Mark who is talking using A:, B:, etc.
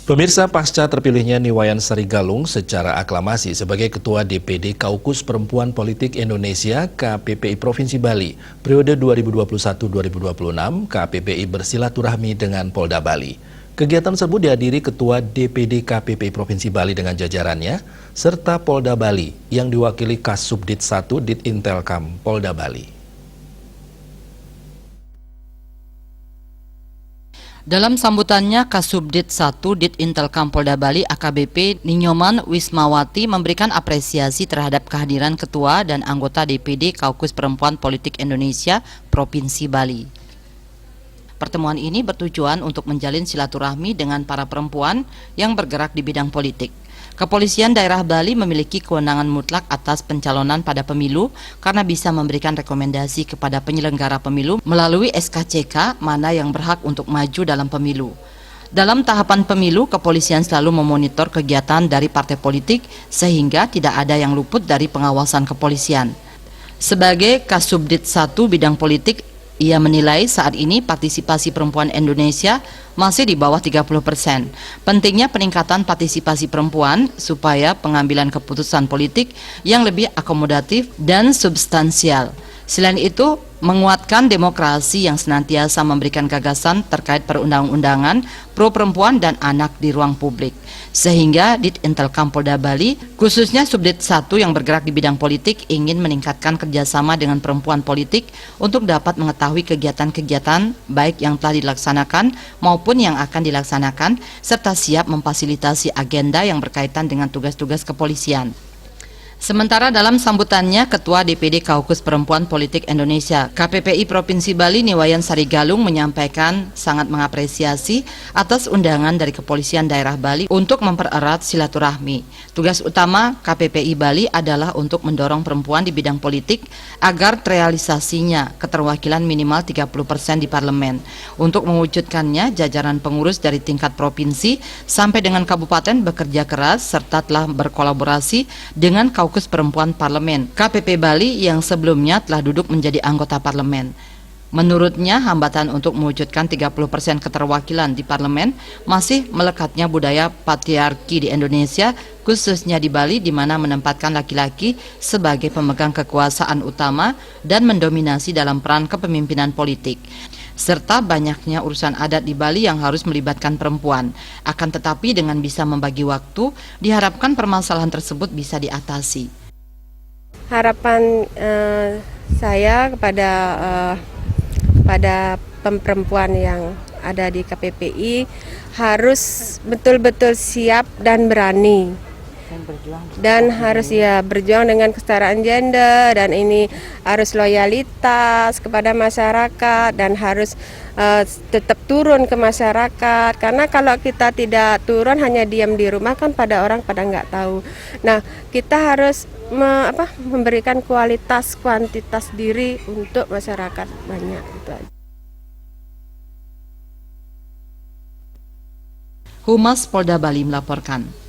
A: Pemirsa, pasca terpilihnya Niwayan Sarigalung secara aklamasi sebagai Ketua DPD Kaukus Perempuan Politik Indonesia KPPI Provinsi Bali periode 2021-2026, KPPI bersilaturahmi dengan Polda Bali. Kegiatan tersebut dihadiri Ketua DPD KPPI Provinsi Bali dengan jajarannya, serta Polda Bali yang diwakili Kasubdit 1 Ditintelkam Polda Bali.
B: Dalam sambutannya, Kasubdit 1 Ditintelkam Polda Bali AKBP Ninyoman Wismawati memberikan apresiasi terhadap kehadiran Ketua dan anggota DPD Kaukus Perempuan Politik Indonesia Provinsi Bali. Pertemuan ini bertujuan untuk menjalin silaturahmi dengan para perempuan yang bergerak di bidang politik. Kepolisian daerah Bali memiliki kewenangan mutlak atas pencalonan pada pemilu karena bisa memberikan rekomendasi kepada penyelenggara pemilu melalui SKCK mana yang berhak untuk maju dalam pemilu. Dalam tahapan pemilu, kepolisian selalu memonitor kegiatan dari partai politik sehingga tidak ada yang luput dari pengawasan kepolisian. Sebagai Kasubdit 1 bidang politik, ia menilai saat ini partisipasi perempuan Indonesia masih di bawah 30%. Pentingnya peningkatan partisipasi perempuan supaya pengambilan keputusan politik yang lebih akomodatif dan substansial. Selain itu, menguatkan demokrasi yang senantiasa memberikan gagasan terkait perundang-undangan pro perempuan dan anak di ruang publik. Sehingga Ditintelkam Polda Bali, khususnya Subdit 1 yang bergerak di bidang politik, ingin meningkatkan kerjasama dengan perempuan politik untuk dapat mengetahui kegiatan-kegiatan baik yang telah dilaksanakan maupun yang akan dilaksanakan, serta siap memfasilitasi agenda yang berkaitan dengan tugas-tugas kepolisian. Sementara dalam sambutannya, Ketua DPD Kaukus Perempuan Politik Indonesia KPPI Provinsi Bali Niwayan Sarigalung menyampaikan sangat mengapresiasi atas undangan dari Kepolisian Daerah Bali untuk mempererat silaturahmi. Tugas utama KPPI Bali adalah untuk mendorong perempuan di bidang politik agar terrealisasinya keterwakilan minimal 30% di parlemen. Untuk mewujudkannya, jajaran pengurus dari tingkat provinsi sampai dengan kabupaten bekerja keras serta telah berkolaborasi dengan Kaukus Perempuan Parlemen KPP Bali yang sebelumnya telah duduk menjadi anggota parlemen. Menurutnya, hambatan untuk mewujudkan 30% keterwakilan di parlemen masih melekatnya budaya patriarki di Indonesia, khususnya di Bali, di mana menempatkan laki-laki sebagai pemegang kekuasaan utama dan mendominasi dalam peran kepemimpinan politik, serta banyaknya urusan adat di Bali yang harus melibatkan perempuan. Akan tetapi dengan bisa membagi waktu, diharapkan permasalahan tersebut bisa diatasi.
C: Harapan saya kepada perempuan yang ada di KPPI harus betul-betul siap dan berani. Dan harus berjuang dengan kesetaraan gender, dan ini harus loyalitas kepada masyarakat dan harus tetap turun ke masyarakat, karena kalau kita tidak turun hanya diam di rumah kan orang pada nggak tahu. Nah, kita harus memberikan kualitas kuantitas diri untuk masyarakat banyak itu aja.
B: Humas Polda Bali melaporkan.